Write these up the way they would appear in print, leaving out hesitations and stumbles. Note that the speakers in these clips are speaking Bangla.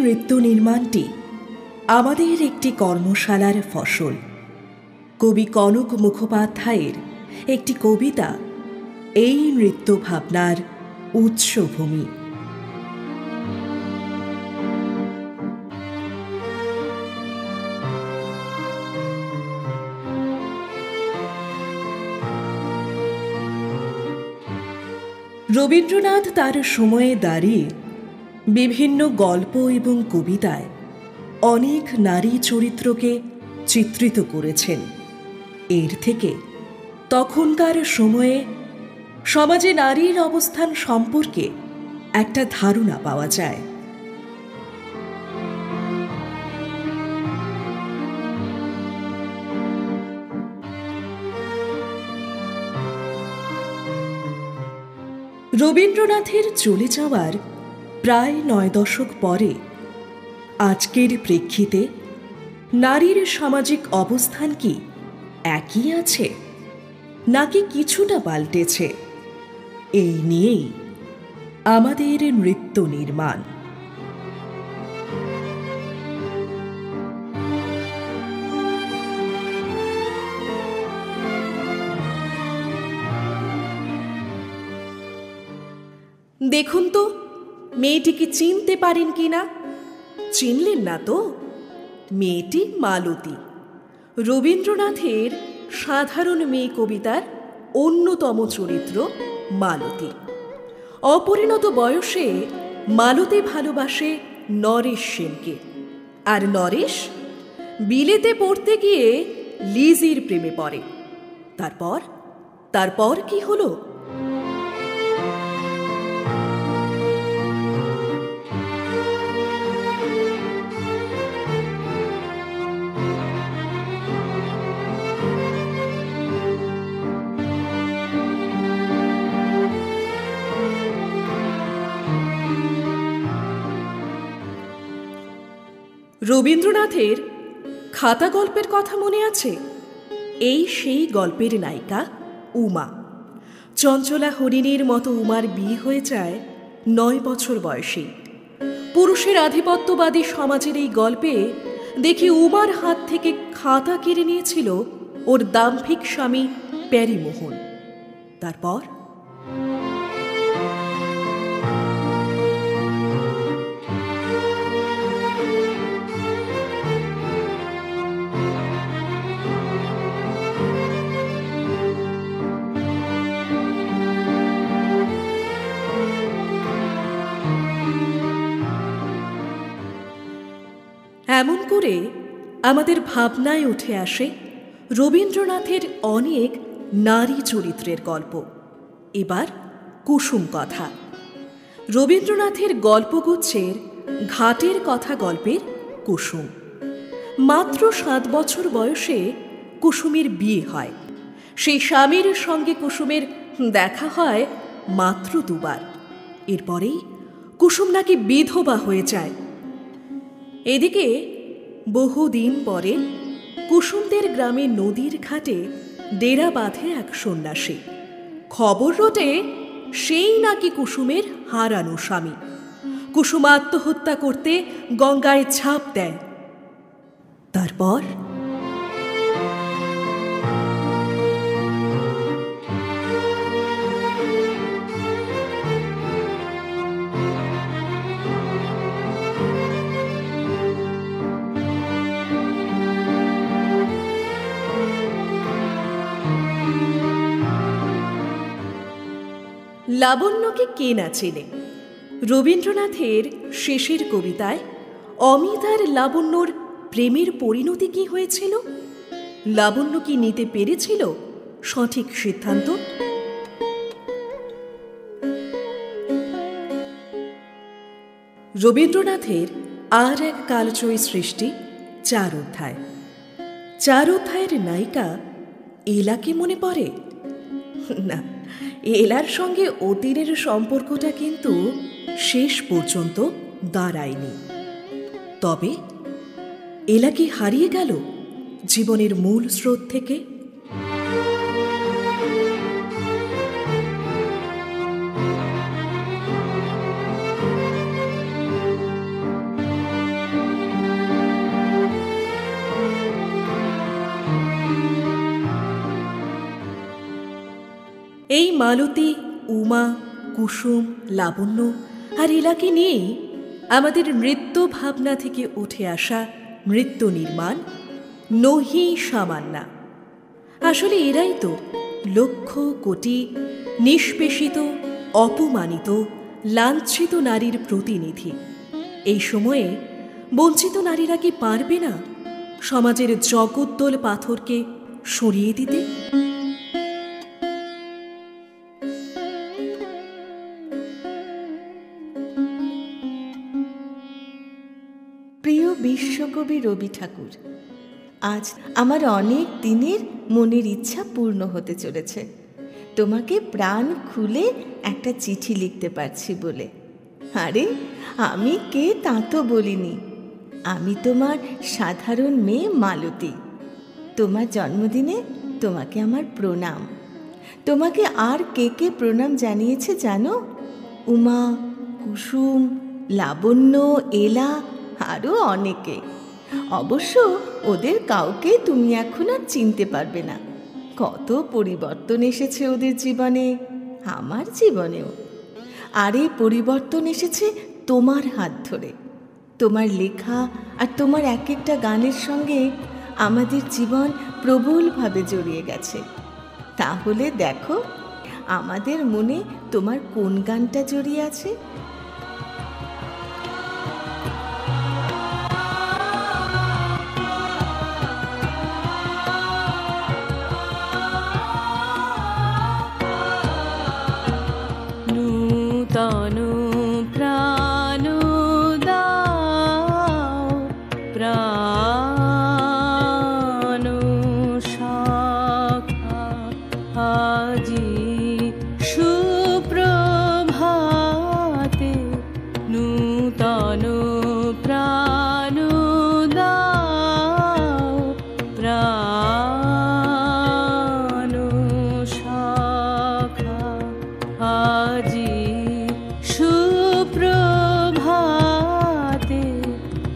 নৃত্য নির্মাণটি আমাদের একটি কর্মশালার ফসল। কবি কনক মুখোপাধ্যায়ের একটি কবিতা এই নৃত্য ভাবনার উৎসভূমি। রবীন্দ্রনাথ তার সময়ে দাঁড়িয়ে বিভিন্ন গল্প এবং কবিতায় অনেক নারী চরিত্রকে চিত্রিত করেছেন। এর থেকে তখনকার সময়ে সমাজে নারীর অবস্থান সম্পর্কে একটা ধারণা পাওয়া যায়। রবীন্দ্রনাথের চলে যাওয়ার প্রায় 9 দশক পরে আজকের প্রেক্ষিতে নারীর সামাজিক অবস্থান কি একই আছে নাকি কিছুটা পাল্টেছে, এই নিয়েই আমাদের নৃত্য নির্মাণ। দেখুন তো মেয়েটিকে চিনতে পারেন কিনা? চিনলেন না তো? মেয়েটি মালতী, রবীন্দ্রনাথের সাধারণ মেয়ে কবিতার অন্যতম চরিত্র মালতী। অপরিণত বয়সে মালতী ভালোবাসে নরেশ সেনকে, আর নরেশ বিলেতে পড়তে গিয়ে লিজির প্রেমে পড়ে। তারপর কি হলো? রবীন্দ্রনাথের খাতা গল্পের কথা মনে আছে? এই সেই গল্পের নায়িকা উমা। চঞ্চলা হরিণীর মতো উমার বিয়ে হয়ে যায় 9 বছর বয়সে। পুরুষের আধিপত্যবাদী সমাজের এই গল্পে দেখি উমার হাত থেকে খাতা কেড়ে নিয়েছিল ওর দাম্ভিক স্বামী প্যারীমোহন। তারপর এমন করে আমাদের ভাবনায় উঠে আসে রবীন্দ্রনাথের অনেক নারী চরিত্রের গল্প। এবার কুসুম কথা। রবীন্দ্রনাথের গল্পগুচ্ছের ঘাটের কথা গল্পের কুসুম। মাত্র 7 বছর বয়সে কুসুমের বিয়ে হয়। সেই স্বামীর সঙ্গে কুসুমের দেখা হয় মাত্র 2 বার। এরপরেই কুসুম নাকি বিধবা হয়ে যায়। এদিকে বহুদিন পরে কুসুমদের গ্রামে নদীর ঘাটে ডেরা বাঁধে এক সন্ন্যাসী। খবর রটে সেই নাকি কুসুমের হারানো স্বামী। কুসুম আত্মহত্যা করতে গঙ্গায় ঝাঁপ দেয়। তারপর লাবণ্যকে কে না চেনে? রবীন্দ্রনাথের শেষের কবিতায় অমিত আর লাবণ্যর প্রেমের পরিণতি কি হয়েছিল? লাবণ্য কি নিতে পেরেছিল সঠিক সিদ্ধান্ত? রবীন্দ্রনাথের আর এক কালজয়ী সৃষ্টি 4 অধ্যায়। 4 অধ্যায়ের নায়িকা এলাকে মনে পড়ে না? এলার সঙ্গে অতীনের সম্পর্কটা কিন্তু শেষ পর্যন্ত দাঁড়ায়নি। তবে এলা কি হারিয়ে গেল জীবনের মূল স্রোত থেকে? এই মালতী, উমা, কুসুম, লাবণ্য আর এলাকে নিয়েই আমাদের নৃত্য ভাবনা থেকে উঠে আসা নৃত্য নির্মাণ নহি সামান্যা। আসলে এরাই তো লক্ষ কোটি নিষ্পেষিত, অপমানিত, লাঞ্ছিত নারীর প্রতিনিধি। এই সময়ে বঞ্চিত নারীরা কি পারবে না সমাজের জগদ্দল পাথরকে সরিয়ে দিতে? প্রিয় বিশ্বকবি রবি ঠাকুর, আজ আমার অনেক দিনের মনের ইচ্ছা পূর্ণ হতে চলেছে তোমাকে প্রাণ খুলে একটা চিঠি লিখতে পারছি বলে। আরে আমি কে তা তো বলিনি, আমি তোমার সাধারণ মেয়ে মালতী। তোমার জন্মদিনে তোমাকে আমার প্রণাম। তোমাকে আর কে কে প্রণাম জানিয়েছে জানো? উমা, কুসুম, লাবণ্য, এলা, আরও অনেকে। অবশ্য ওদের কাউকে তুমি এখন আর চিনতে পারবে না। কত পরিবর্তন এসেছে ওদের জীবনে, আমার জীবনেও। আর এই পরিবর্তন এসেছে তোমার হাত ধরে। তোমার লেখা আর তোমার এক একটা গানের সঙ্গে আমাদের জীবন প্রবলভাবে জড়িয়ে গেছে। তাহলে দেখো আমাদের মনে তোমার কোন গানটা জড়িয়ে আছে। তনু প্রাণ দাও, প্রাণ শাখা আজি সুপ্রভাতে, নূতন প্রাণ দাও, প্রাণ শাখা আজি সুপ্রভাতে,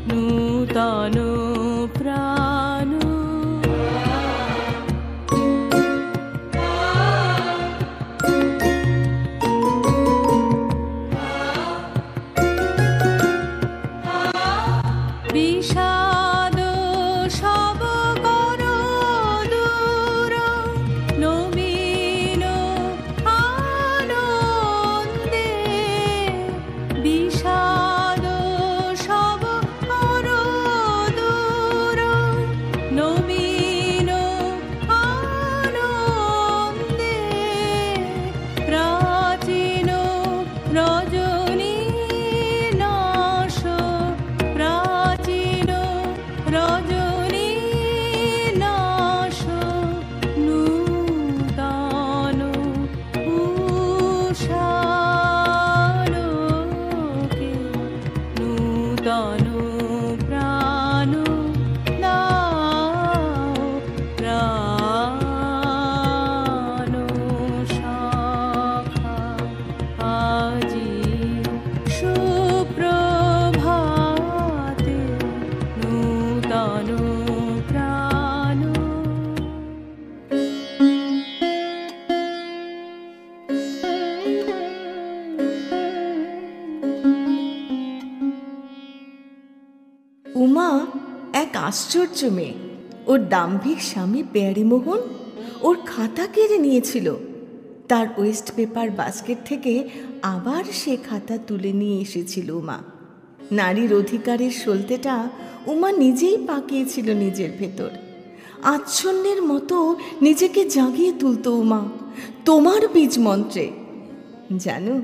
নূতন প্রাণ। বিষাদ সব করো দূর, নবীন আনন্দে। বিষাদ সব করো দূর, নবীন আনন্দে। প্রাচীন রজনী নাশ, প্রাচীন রজনী নাশ, নূতন উষালোকে, নূতন প্রাণ দাও, প্রাণ শাখা আজি সুপ্রভাতে, নূতন প্রাণ। উমা এক আশ্চর্য মেয়ে। ওর দাম্ভিক স্বামী প্যারীমোহন ওর খাতা কেড়ে নিয়েছিল। তার ওয়েস্ট পেপার বাস্কেট থেকে আবার সে খাতা তুলে নিয়ে এসেছিল উমা। নারীর অধিকারের সলতেটা উমা নিজেই পাকিয়েছিল নিজের ভেতর। আচ্ছন্নের মতো নিজেকে জাগিয়ে তুলত উমা তোমার বীজ মন্ত্রে। জানো,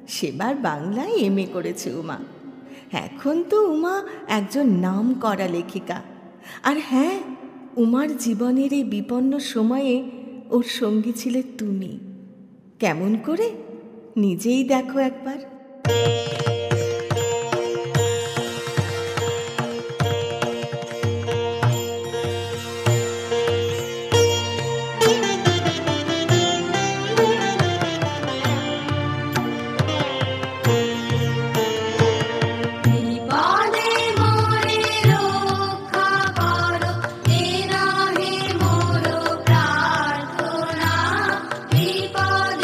সেবার বাংলায় এমএ করেছে উমা। এখন তো উমা একজন নাম করা লেখিকা। আর হ্যাঁ, উমার জীবনের এই বিপন্ন সময়ে ওর সঙ্গী ছিলে তুমি। কেমন করে নিজেই দেখো একবার। বিপদে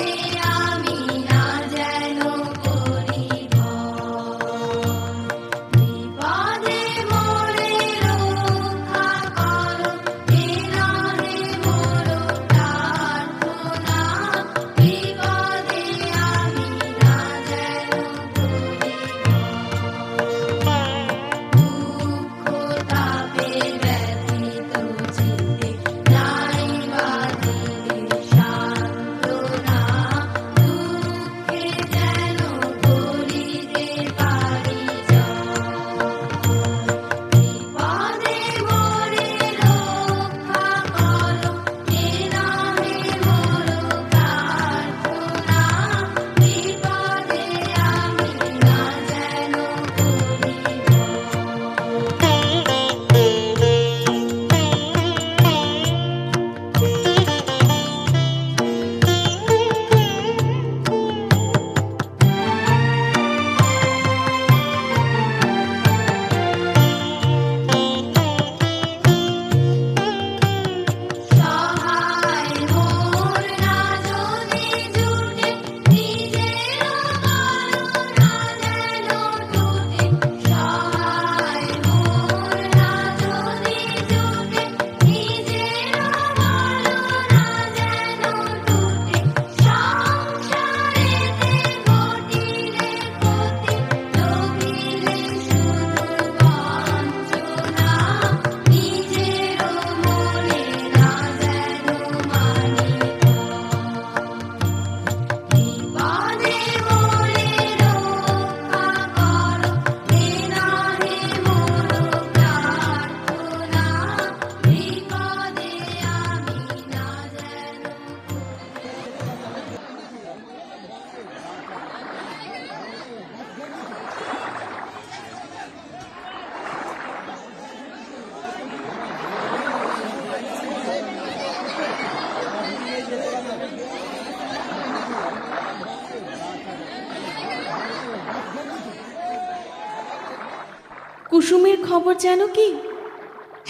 কুসুমের খবর জানো কি?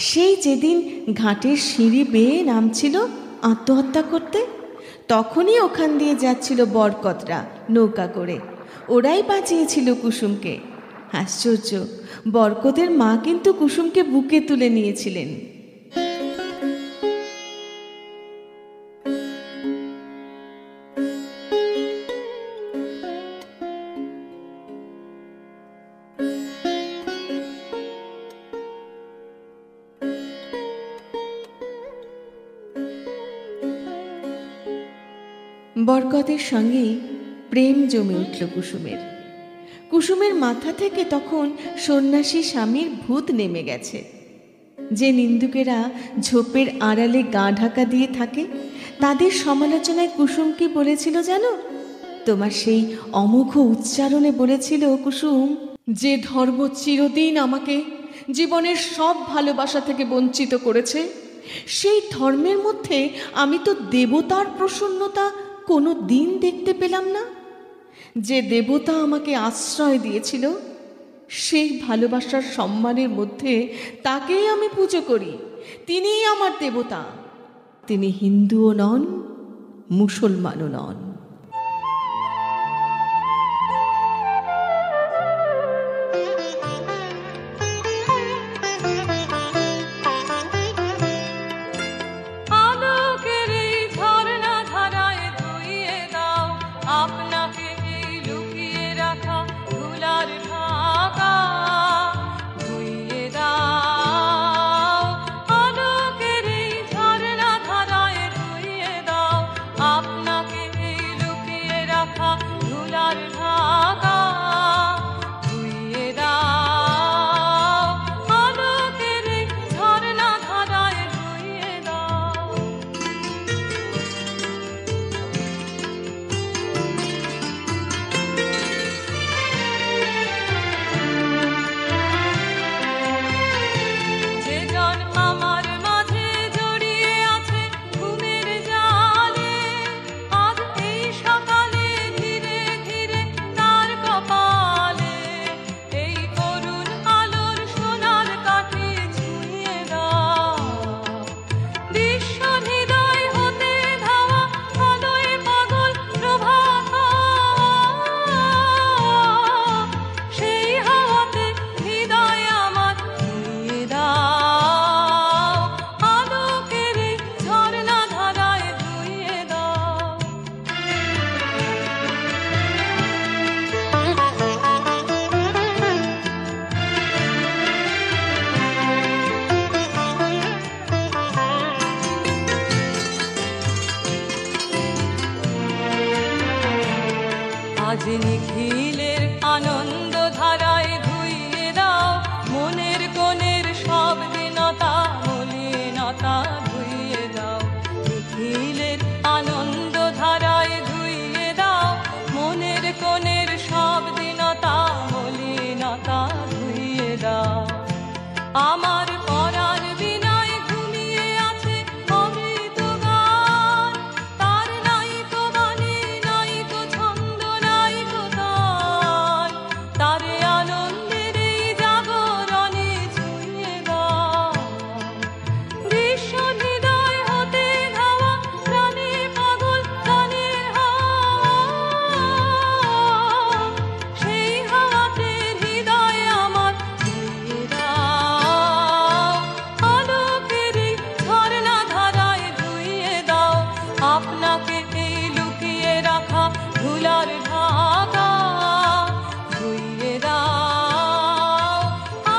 সেই যেদিন ঘাটের সিঁড়ি বেয়ে নামছিল আত্মহত্যা করতে, তখনই ওখান দিয়ে যাচ্ছিল বরকতরা নৌকা করে। ওরাই বাঁচিয়েছিল কুসুমকে। আশ্চর্য, বরকতের মা কিন্তু কুসুমকে বুকে তুলে নিয়েছিলেন। বরকতের সঙ্গেই প্রেম জমে উঠল কুসুমের। কুসুমের মাথা থেকে তখন সন্ন্যাসী স্বামীর ভূত নেমে গেছে। যে নিন্দুকেরা ঝোপের আড়ালে গা ঢাকা দিয়ে থাকে, তাদের সমালোচনায় কুসুম কি বলেছিল জানো? তোমার সেই অমোঘ উচ্চারণে বলেছিল কুসুম, যে ধর্ম চিরদিন আমাকে জীবনের সব ভালোবাসা থেকে বঞ্চিত করেছে, সেই ধর্মের মধ্যে আমি তো দেবতার প্রসন্নতা কোনো দিন দেখতে পেলাম না। যে দেবতা আমাকে আশ্রয় দিয়েছিল, সেই ভালোবাসার সম্মানের মধ্যে তাকেই আমি পুজো করি। তিনিই আমার দেবতা। তিনি হিন্দুও নন, মুসলমানও নন। আজ নিখিলের আনন্দ ধারায় ধুইয়ে দাও মনের কোণের সব দীনতা মলিনতা ধুইয়ে দাও। নিখিলের আনন্দ ধারায় ধুইয়ে দাও মনের কোণের সব দীনতা মলিনতা ধুইয়ে দাও। আমার পরাণ বিনায় ঘুমিয়ে আছে অমৃত গান, তার নাই তো বাণী নাই তো ছন্দ নাই তো তান, তারে আনন্দের এই জাগরণে ছুঁয়ে দাও। বিশ্ব হৃদয় হতে ধাওয়া প্রাণে পাগল গানের হাওয়া, সেই হাওয়াতে হৃদয় আমার ধুইয়ে দাও। আলোকের এই ঝর্ণা ধারায় ধুইয়ে দাও আপনাকে এই লুকিয়ে রাখা ধুলার ঢাকা, ধুইয়ে দাও।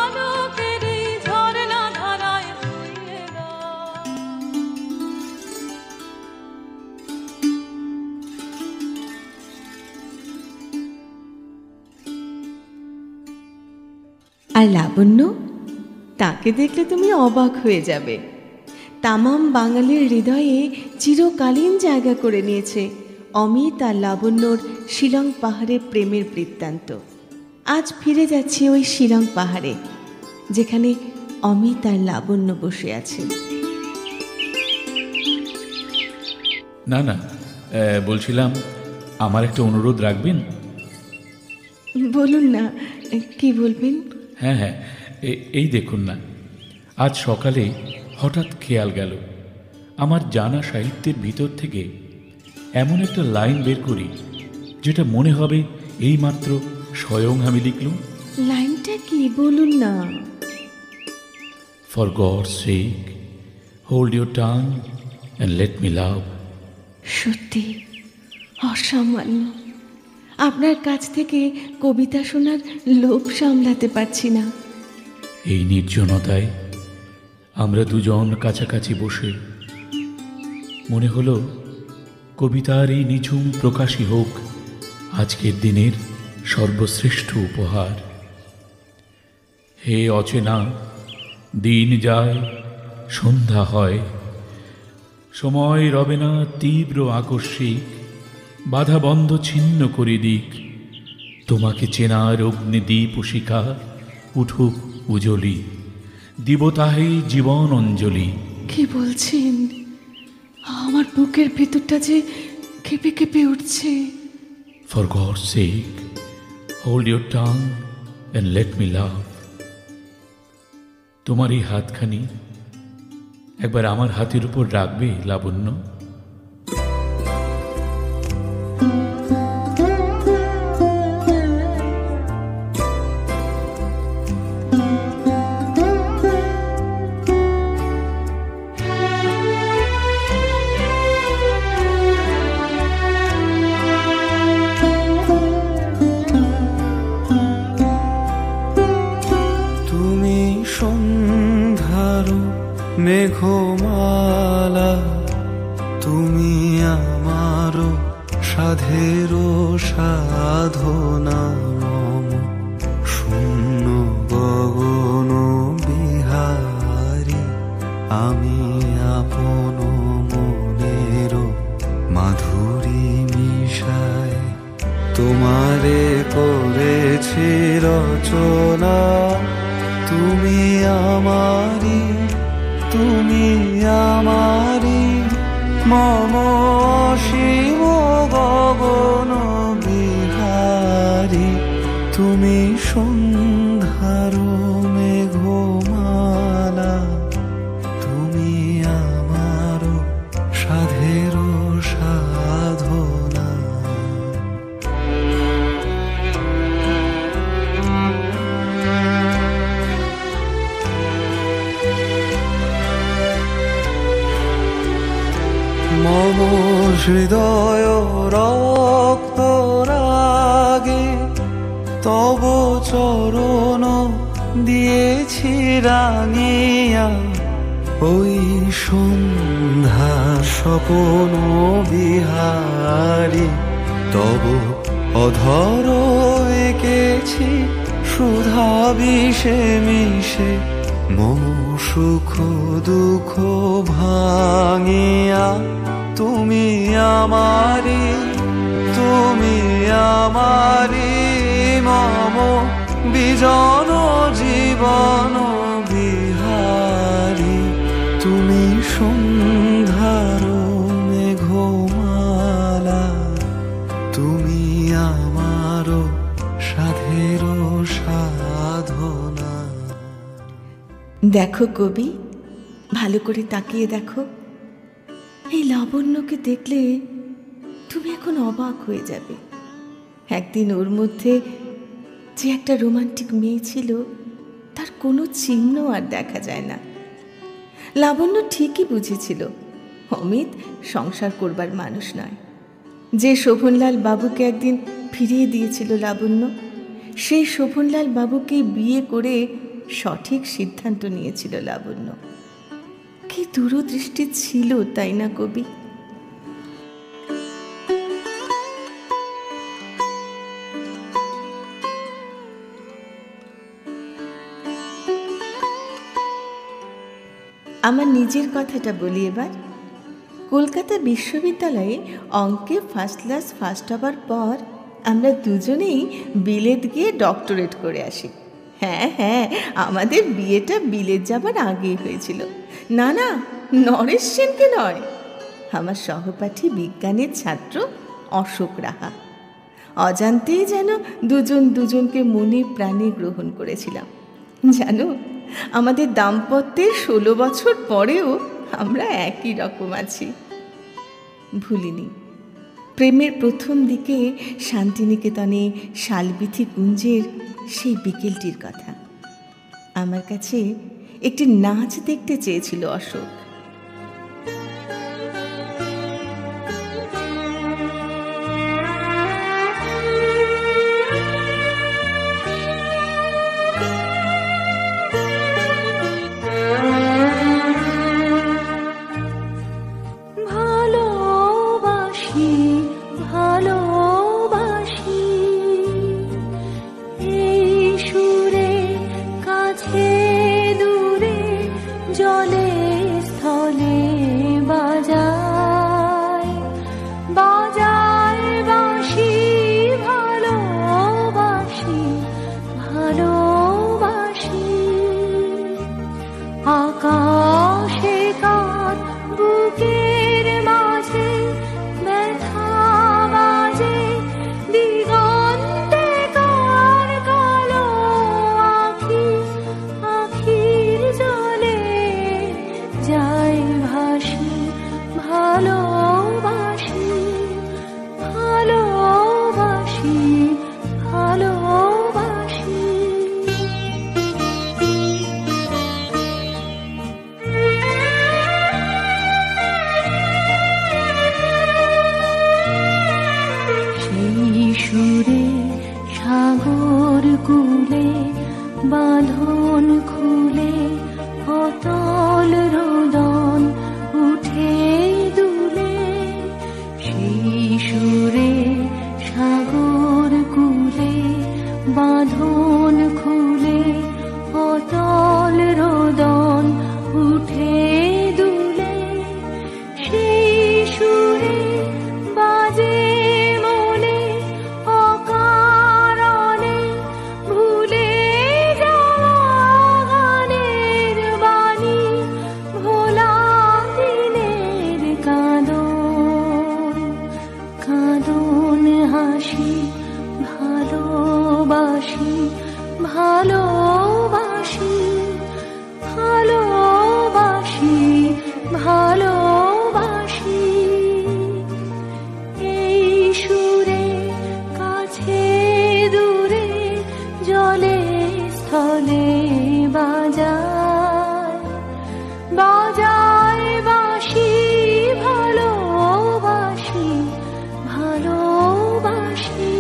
আলোকের এই ঝর্ণা ধারায় ধুইয়ে দাও। আর লাবণ্য, তাকে দেখলে তুমি অবাক হয়ে যাবে। তামাম বাঙালির হৃদয়ে চিরকালীন জায়গা করে নিয়েছে অমিত আর লাবণ্যর শিলং পাহাড়ে প্রেমের বৃত্তান্ত। আজ ফিরে যাচ্ছি ওই শিলং পাহাড়ে, যেখানে অমিত আর লাবণ্য বসে আছে। না না, বলছিলাম আমার একটা অনুরোধ রাখবেন? বলুন না, কি বলবেন? হ্যাঁ হ্যাঁ, এই দেখুন না, আজ সকালে হঠাৎ খেয়াল গেল আমার জানা সাহিত্যের ভিতর থেকে এমন একটা লাইন বের করি যেটা মনে হবে এইমাত্র স্বয়ং আমি লিখলুম। লাইনটা কি বলুন না। For gods sake hold your tongue and let me লাভ। সত্যি অসামান্য। আপনার কাছ থেকে কবিতা শোনার লোভ সামলাতে পারছি না। এই নির্জনতায় আমরা দুজন কাছাকাছি বসে মনে হলো কবিতার এই নিঝুম প্রকাশই হোক আজকের দিনের সর্বশ্রেষ্ঠ উপহার। হে অচেনা, দিন যায়, সন্ধ্যা হয়, সময় রবে না তীব্র আকস্মিক, বাধা বন্ধ ছিন্ন করে দিক, তোমাকে চেনার অগ্নিদীপ শিখা উঠুক উজলি, দিব তাহে জীবন অঞ্জলি। কি বলছেন? আমার বুকের ভেতরটা যে কেঁপে কেঁপে উঠছে। For gods sake hold your tongue and let me লাভ। তোমার এই হাতখানি একবার আমার হাতের উপর রাখবে লাবণ্য? মেঘমালা তুমি আমারো সাধেরো সাধনা, মম শূন্য গগন বিহারী, আমি আপন মনেরো মাধুরী মিশায় তোমারে করেছি রচনা। তুমি আমারি, তুমি আমারি, মম অসীম গগন বিহারী, তুমি সন্ধ্যার মেঘমালা, তুমি আমার সাধের সাধনা। মম হৃদয় রক্ত রাগে তব চরণ দিয়েছি রাঙিয়া, ওই সন্ধ্যা স্বপন বিহারী, তব অধর এঁকেছি সুধা বিষে মিশে, মম সুখ দুঃখ ভাঙিয়া, তুমি আমারি, তুমি আমারি, মম বিজন জীবন বিহারী, তুমি সন্ধ্যার মেঘমালা, তুমি আমার সাধের সাধনা। দেখো কবি, ভালো করে তাকিয়ে দেখো। এই লাবণ্যকে দেখলে তুমি এখন অবাক হয়ে যাবে। একদিন ওর মধ্যে যে একটা রোমান্টিক মেয়ে ছিল, তার কোনো চিহ্ন আর দেখা যায় না। লাবণ্য ঠিকই বুঝেছিল অমিত সংসার করবার মানুষ নয়। যে শোভনলাল বাবুকে একদিন ফিরিয়ে দিয়েছিল লাবণ্য, সেই শোভনলাল বাবুকে বিয়ে করে সঠিক সিদ্ধান্ত নিয়েছিল লাবণ্য। কি দূরদৃষ্টি ছিল, তাই না কবি? আমার নিজের কথাটা বলি এবার। কলকাতা বিশ্ববিদ্যালয়ে অঙ্কে ফার্স্ট ক্লাস ফার্স্ট হবার পর আমরা দুজনেই বিলেত গিয়ে ডক্টরেট করে আসি। হ্যাঁ হ্যাঁ, আমাদের বিয়েটা বিলেত যাবার আগেই হয়েছিল। না না, নরেশ সেনকে নয়, আমার সহপাঠী বিজ্ঞানের ছাত্র অশোক রাহা। অজান্তেই যেন দুজন দুজনকে মনে প্রাণে গ্রহণ করেছিলাম। জানো, আমাদের দাম্পত্যের 16 বছর পরেও আমরা একই রকম আছি। ভুলিনি প্রেমের প্রথম দিকে শান্তিনিকেতনে শালবিথি কুঞ্জের সেই বিকেলটির কথা। আমার কাছে একটি নাচ দেখতে চেয়েছিল অশোক। বাঁধন খুলে অতল রোদন উঠে দুলে, সেই সুরে সাগর কুলে বাঁধন খুলে অতল রোদন উঠে দুলে, সেই সুরে বাজে মনে অকারণে ভুলে যাওয়া গানের বাণী, ভোলা দিনের কাঁদন কাঁদন হাসি, ভালোবাসি ভালোবাসি ভালোবাসি ভালোবাসি, এই সুরে কাছে দূরে জলে স্থলে বাজায় বাজায় বাঁশি, ভালোবাসি ভালোবাসি,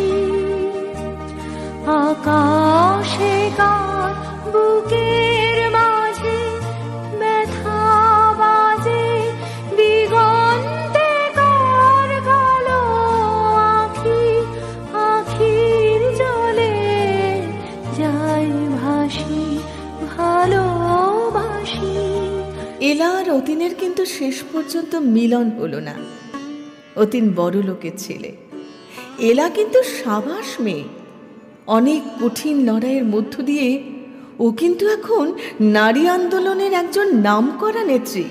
আকাশে কার বুকের মাঝে ব্যথা বাজে, দিগন্তে কার কালো আখি, আখির জলে যায় ভাসি ভালোবাসি। এলা আর অতীনের কিন্তু শেষ পর্যন্ত মিলন হলো না। অতীন বড় লোকের ছেলে, এলা কিন্তু সাবাস মেয়ে। অনেক কঠিন লড়াইয়ের মধ্য দিয়ে ও কিন্তু এখন নারী আন্দোলনের একজন নামকরা নেত্রী।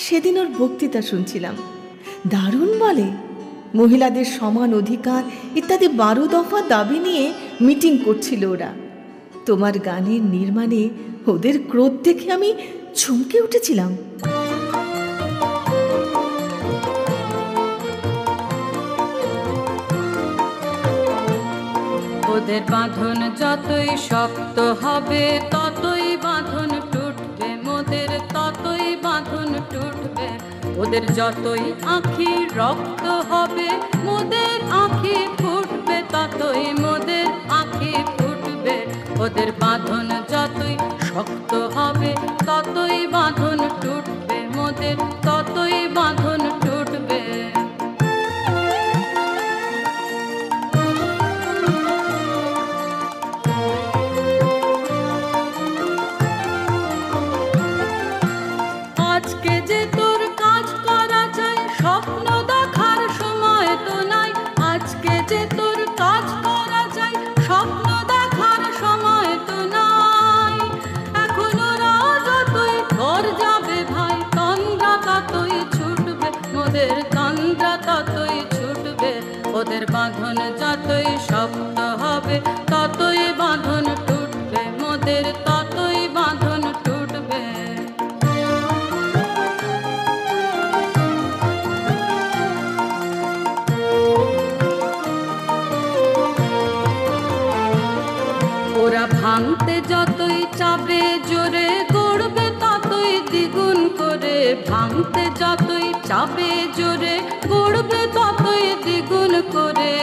সেদিন ওর বক্তৃতা শুনছিলাম, দারুণ বলে। মহিলাদের সমান অধিকার ইত্যাদি 12 দফা দাবি নিয়ে মিটিং করছিল ওরা। তোমার গানের নির্মাণে ওদের ক্রোধ দেখে আমি চমকে উঠেছিলাম। ওদের বাঁধন যতই শক্ত হবে ততই বাঁধন টুটবে, মোদের ততই বাঁধন টুটবে। ওদের যতই আঁখি রক্ত হবে মোদের আঁখি ফুটবে, ততই মোদের আঁখি ফুটবে। ওদের বাঁধন যতই শক্ত হবে ততই বাঁধন টুটবে, মোদের ততই বাঁধন টুটবে। আজকে যে তোর কাজ করা চাই, স্বপ্ন দেখার সময় তো নাই। আজকে যে তোর কাজ করা চাই, স্বপ্ন দেখার সময় তো নাই। এখন ওরা যতই ঘর যাবে ভাই, তন্দ্রা ততই ছুটবে, মোদের তন্দ্রা ততই ছুটবে। ওদের বাঁধন যতই শক্ত হবে ততই বাঁধন টুটবে, মোদের ভাঙতে যতই চাপে জোরে, গড়বে ততই দ্বিগুণ করে।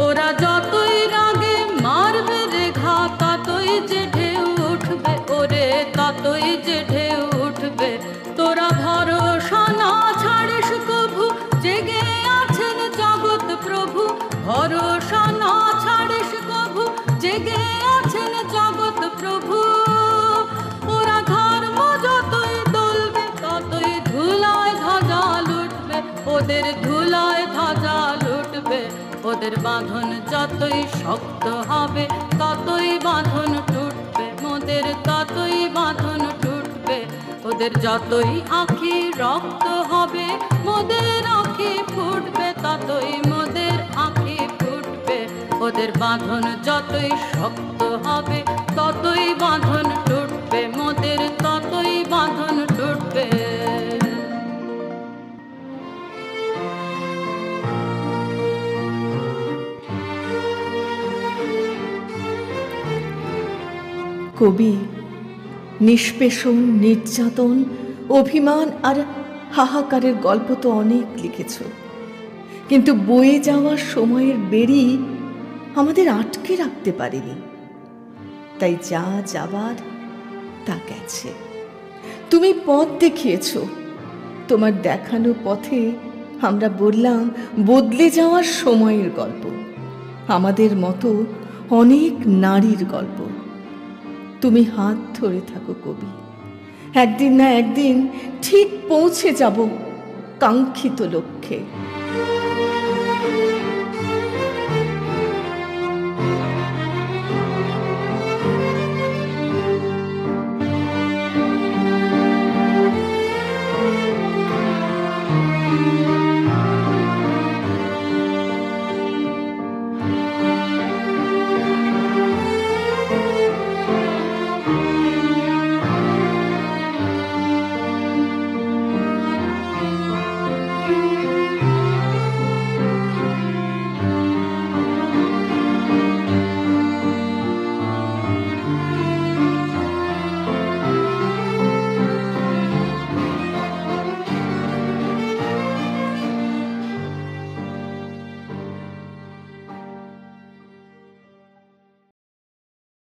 ওরা যতই রাগে মারবে রে ঘা, ততই যে ঢেউ উঠবে ওরে, ততই যে ঢেউ উঠবে। তোরা ভরসা না ছাড়িস কভু, জেগে আছেন জগৎ প্রভু। ভরসা না ছাড়িস কভু, জেগে আছেন জগৎ প্রভু। ওরা ধর্ম যতই দলবে, ততই ধুলায় ধ্বজা লুটবে, ওদের ধুলায় ধ্বজা লুটবে। ওদের বাঁধন যতই শক্ত হবে, ততই বাঁধন টুটবে মোদের, ততই বাঁধন টুটবে। ওদের যতই আঁখি রক্ত হবে, মোদের আঁখি ফুটবে, ততই মোদের আঁখি ফুটবে। ওদের বাঁধন যতই শক্ত হবে, ততই বাঁধন টুটবে মোদের, ততই বাঁধন টুটবে। কবি নিষ্পেষণ, নির্যাতন, অভিমান আর হাহাকারের গল্প তো অনেক লিখেছ, কিন্তু বয়ে যাওয়ার সময়ের বেড়ি আমাদের আটকে রাখতে পারিনি। তাই যা যাবার তা গেছে। তুমি পথ দেখিয়েছ, তোমার দেখানো পথে আমরা বললাম বদলে যাওয়ার সময়ের গল্প, আমাদের মতো অনেক নারীর গল্প। তুমি হাত ধরে থাকো কবি, একদিন না একদিন ঠিক পৌঁছে যাব কাঙ্ক্ষিত লক্ষ্যে।